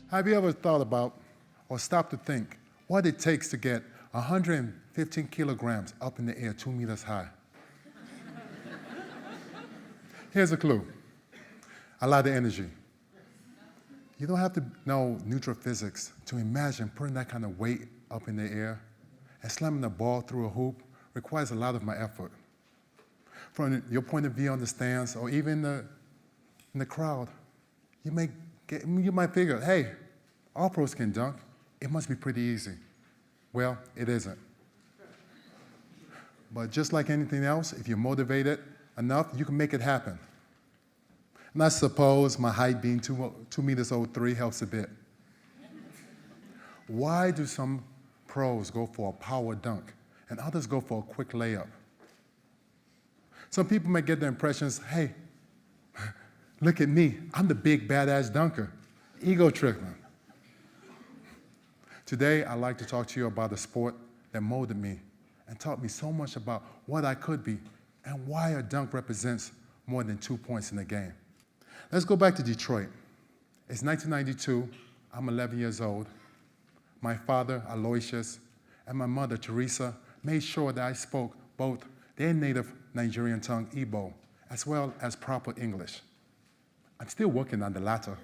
Have you ever thought about or stopped to think what it takes to get 115 kilograms up in the air 2 meters high? Here's a clue. A lot of energy. You don't have to know neutral physics to imagine putting that kind of weight up in the air and slamming the ball through a hoop requires a lot of my effort. From your point of view on the stands or even in the crowd, you might figure, hey, all pros can dunk. It must be pretty easy. Well, it isn't. But just like anything else, if you're motivated enough, you can make it happen. And I suppose my height being 2 meters 03 helps a bit. Why do some pros go for a power dunk and others go for a quick layup? Some people may get the impressions, hey, look at me, I'm the big badass dunker. Ego tripping. Today, I'd like to talk to you about a sport that molded me and taught me so much about what I could be and why a dunk represents more than 2 points in a game. Let's go back to Detroit. It's 1992. I'm 11 years old. My father, Aloysius, and my mother, Teresa, made sure that I spoke both their native Nigerian tongue, Igbo, as well as proper English. I'm still working on the latter.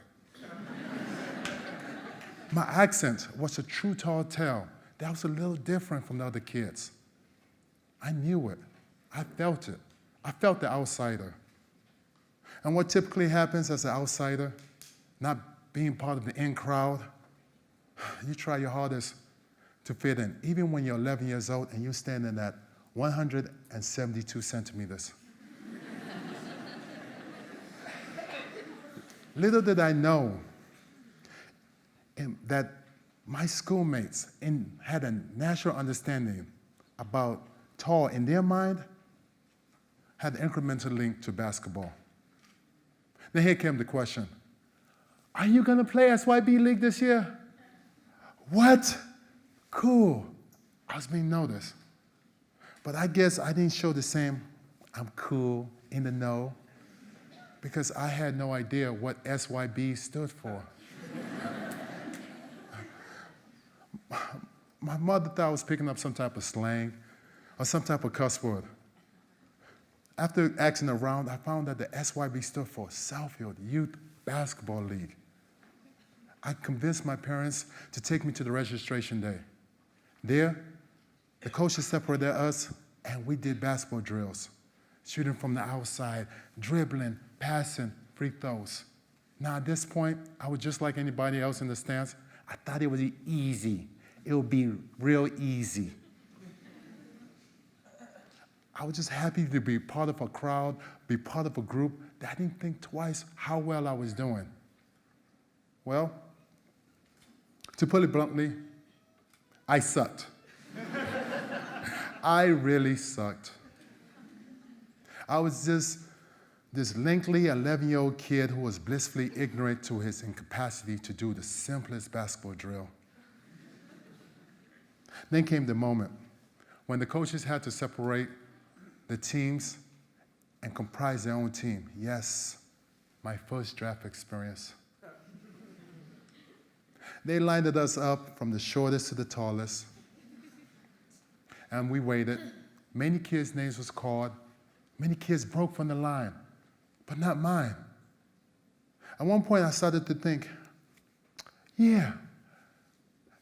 My accent was a true tall tale that was a little different from the other kids. I knew it. I felt it. I felt the outsider. And what typically happens as an outsider, not being part of the in crowd, you try your hardest to fit in, even when you're 11 years old and you're standing at 172 centimeters. Little did I know that my schoolmates had a natural understanding about tall in their mind, had an incremental link to basketball. Then here came the question, are you going to play SYB League this year? What? Cool. I was being noticed. But I guess I didn't show the same, I'm cool, in the know, because I had no idea what SYB stood for. My mother thought I was picking up some type of slang or some type of cuss word. After asking around, I found that the SYB stood for Southfield Youth Basketball League. I convinced my parents to take me to the registration day. There, the coaches separated us, and we did basketball drills, shooting from the outside, dribbling, passing, free throws. Now, at this point, I was just like anybody else in the stands. I thought it was easy. It would be real easy. I was just happy to be part of a crowd, be part of a group that I didn't think twice how well I was doing. Well, to put it bluntly, I sucked. I really sucked. I was just this lengthy 11-year-old kid who was blissfully ignorant to his incapacity to do the simplest basketball drill. Then came the moment when the coaches had to separate the teams and comprise their own team. Yes, my first draft experience. They lined us up from the shortest to the tallest, and we waited. Many kids' names was called. Many kids broke from the line, but not mine. At one point, I started to think, yeah,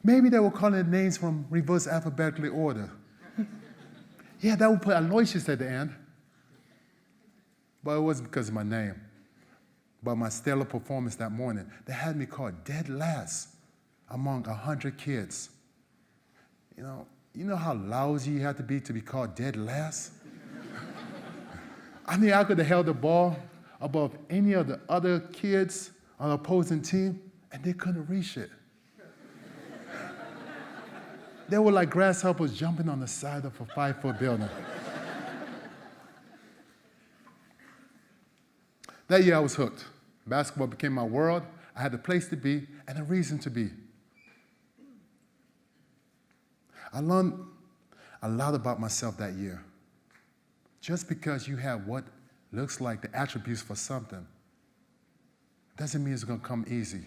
maybe they were calling names from reverse alphabetically order. Yeah, that would put Aloysius at the end. But it wasn't because of my name, but my stellar performance that morning. They had me called dead last among 100 kids. You know how lousy you have to be called dead last? I mean, I could have held the ball above any of the other kids on the opposing team, and they couldn't reach it. They were like grasshoppers jumping on the side of a 5-foot building. That year I was hooked. Basketball became my world. I had a place to be and a reason to be. I learned a lot about myself that year. Just because you have what looks like the attributes for something doesn't mean it's going to come easy.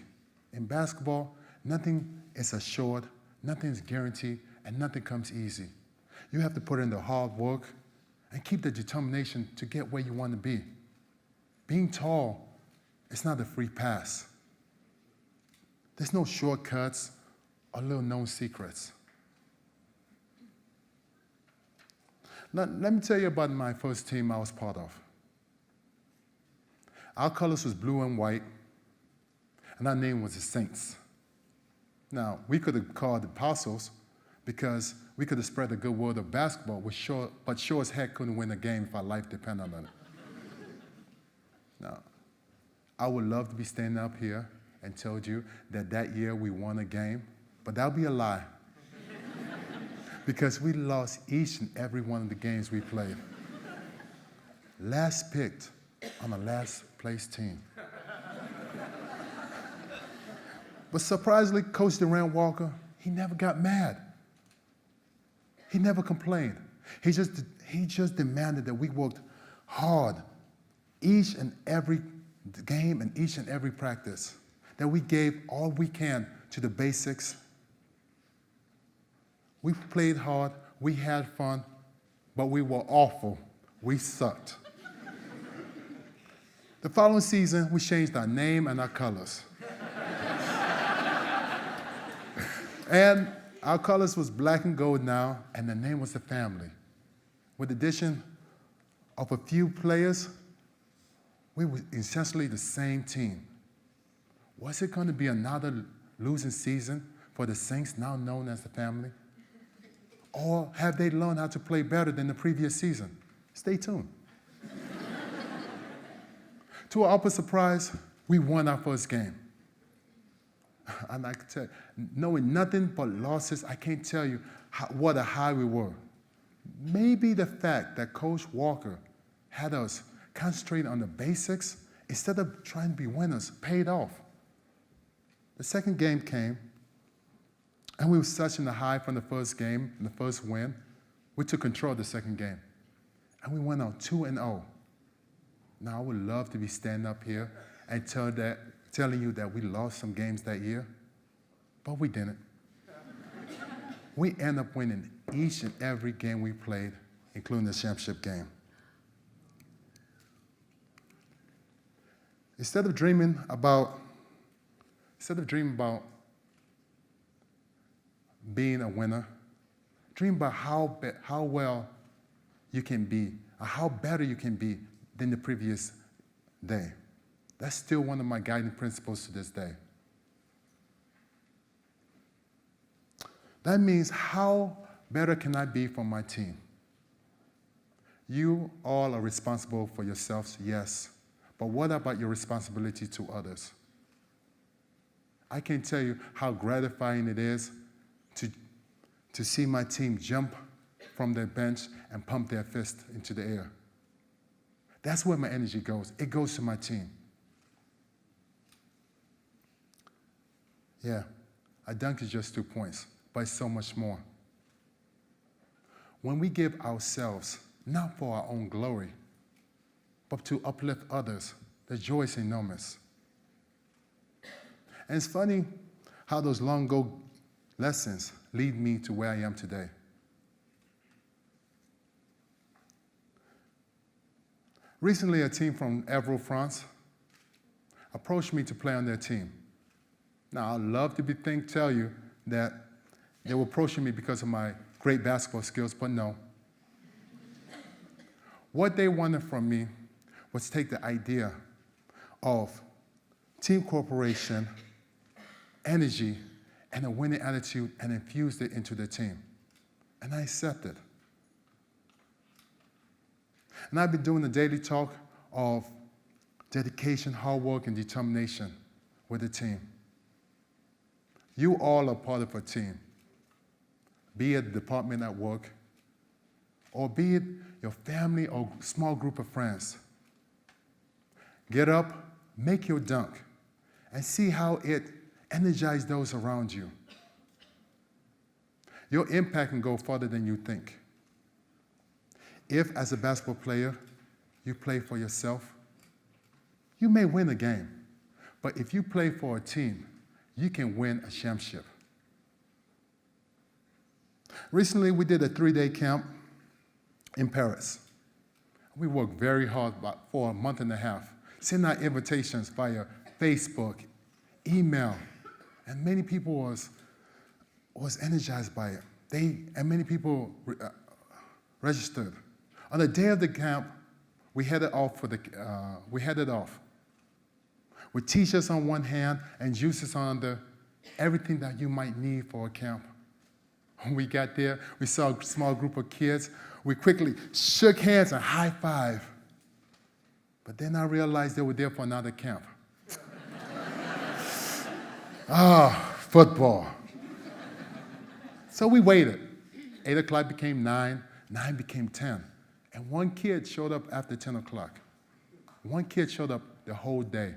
In basketball, nothing is assured, nothing is guaranteed, and nothing comes easy. You have to put in the hard work and keep the determination to get where you want to be. Being tall is not a free pass. There's no shortcuts or little known secrets. Now, let me tell you about my first team I was part of. Our colors was blue and white, and our name was the Saints. Now, we could have called the Apostles because we could have spread the good word of basketball, but sure as heck couldn't win a game if our life depended on it. Now, I would love to be standing up here and told you that year we won a game, but that would be a lie. Because we lost each and every one of the games we played. Last picked on a last place team. But surprisingly, Coach Durant Walker, he never got mad. He never complained. He just demanded that we worked hard each and every game and each and every practice, that we gave all we can to the basics. We played hard, we had fun, but we were awful. We sucked. The following season, we changed our name and our colors. And our colors was black and gold now, and the name was the family. With the addition of a few players, we were essentially the same team. Was it going to be another losing season for the Saints, now known as the family? Or have they learned how to play better than the previous season? Stay tuned. To our upper surprise, we won our first game. And I can tell you, knowing nothing but losses, I can't tell you what a high we were. Maybe the fact that Coach Walker had us concentrate on the basics instead of trying to be winners paid off. The second game came, and we were such in the high from the first game, and the first win. We took control of the second game, and we went on 2-0. Now, I would love to be standing up here and telling you that we lost some games that year, but we didn't. We ended up winning each and every game we played, including the championship game. Instead of dreaming about being a winner, dream about how well you can be, or how better you can be than the previous day. That's still one of my guiding principles to this day. That means, how better can I be for my team? You all are responsible for yourselves, yes, but what about your responsibility to others? I can't tell you how gratifying it is to see my team jump from their bench and pump their fist into the air. That's where my energy goes. It goes to my team. Yeah, I dunked is just 2 points, but it's so much more. When we give ourselves, not for our own glory, but to uplift others, the joy is enormous. And it's funny how those long ago lessons lead me to where I am today. Recently, a team from Évreux, France, approached me to play on their team. Now, I'd love to tell you that they were approaching me because of my great basketball skills, but no. What they wanted from me was to take the idea of team cooperation, energy, and a winning attitude and infused it into the team. And I accepted. And I've been doing the daily talk of dedication, hard work, and determination with the team. You all are part of a team, be it a department at work, or be it your family or small group of friends. Get up, make your dunk, and see how it energizes those around you. Your impact can go farther than you think. If, as a basketball player, you play for yourself, you may win a game. But if you play for a team, you can win a championship. Recently, we did a 3-day camp in Paris. We worked very hard for a month and a half, sending out invitations via Facebook, email, and many people was energized by it. And many people registered. On the day of the camp, we headed off. With t-shirts on one hand and juices on the everything that you might need for a camp. When we got there, we saw a small group of kids. We quickly shook hands and high-fived. But then I realized they were there for another camp. Football. So we waited. 8 o'clock became 9, 9 became 10. And one kid showed up after 10 o'clock. One kid showed up the whole day.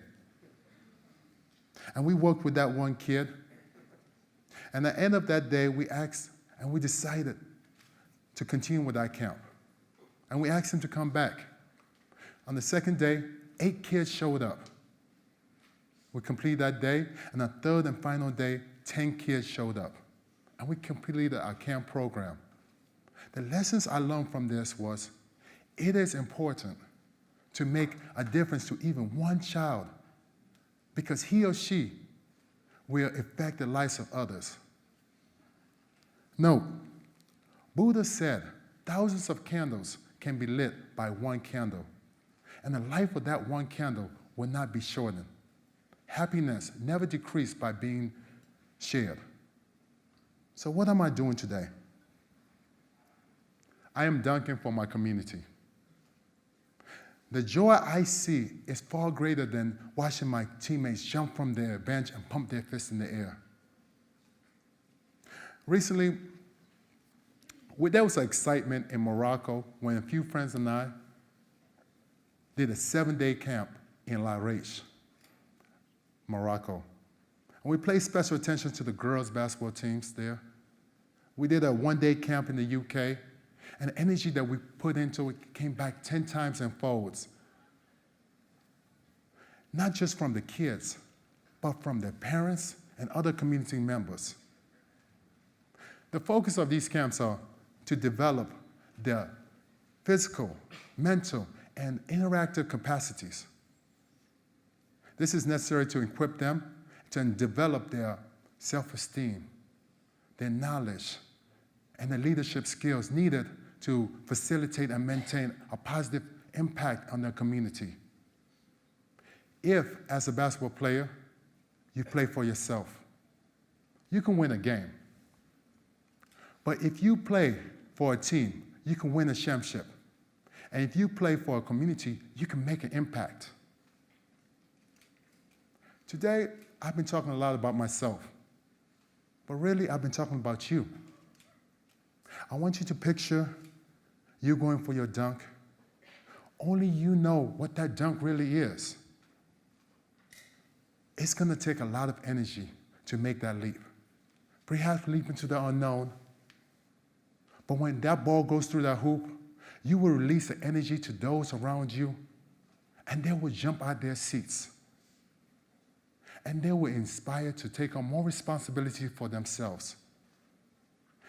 And we worked with that one kid. And at the end of that day, we asked and we decided to continue with our camp. And we asked him to come back. On the second day, 8 kids showed up. We completed that day, and the third and final day, 10 kids showed up. And we completed our camp program. The lessons I learned from this was, it is important to make a difference to even one child, because he or she will affect the lives of others. Note, Buddha said thousands of candles can be lit by one candle, and the life of that one candle will not be shortened. Happiness never decreased by being shared. So what am I doing today? I am dunking for my community. The joy I see is far greater than watching my teammates jump from their bench and pump their fists in the air. Recently, there was excitement in Morocco when a few friends and I did a 7-day camp in La Raiche, Morocco. And we paid special attention to the girls' basketball teams there. We did a 1-day camp in the UK, and the energy that we put into it came back 10 times in folds. Not just from the kids, but from their parents and other community members. The focus of these camps are to develop their physical, mental, and interactive capacities. This is necessary to equip them to develop their self-esteem, their knowledge, and the leadership skills needed to facilitate and maintain a positive impact on their community. If, as a basketball player, you play for yourself, you can win a game. But if you play for a team, you can win a championship. And if you play for a community, you can make an impact. Today, I've been talking a lot about myself, but really, I've been talking about you. I want you to picture you going for your dunk. Only you know what that dunk really is. It's going to take a lot of energy to make that leap. Perhaps leap into the unknown. But when that ball goes through that hoop, you will release the energy to those around you, and they will jump out their seats. And they will inspire to take on more responsibility for themselves.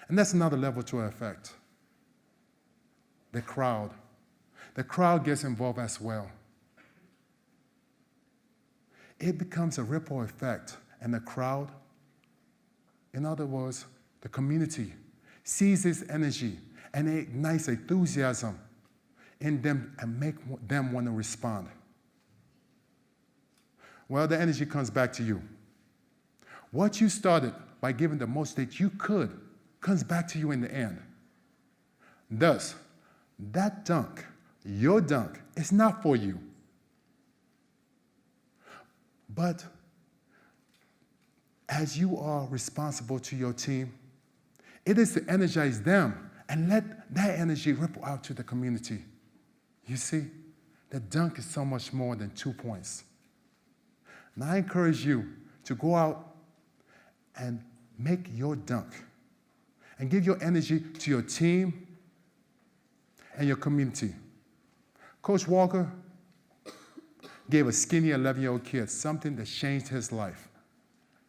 And that's another level to effect. The crowd. The crowd gets involved as well. It becomes a ripple effect, and the crowd, in other words, the community, sees this energy and it ignites enthusiasm in them and make them want to respond. Well, the energy comes back to you. What you started by giving the most that you could comes back to you in the end. Thus, that dunk, your dunk, is not for you. But as you are responsible to your team, it is to energize them and let that energy ripple out to the community. You see, the dunk is so much more than 2 points. And I encourage you to go out and make your dunk and give your energy to your team and your community. Coach Walker gave a skinny 11-year-old kid something that changed his life.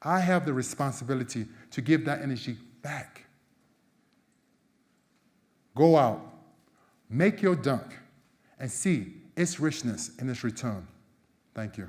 I have the responsibility to give that energy back. Go out, make your dunk, and see its richness in its return. Thank you.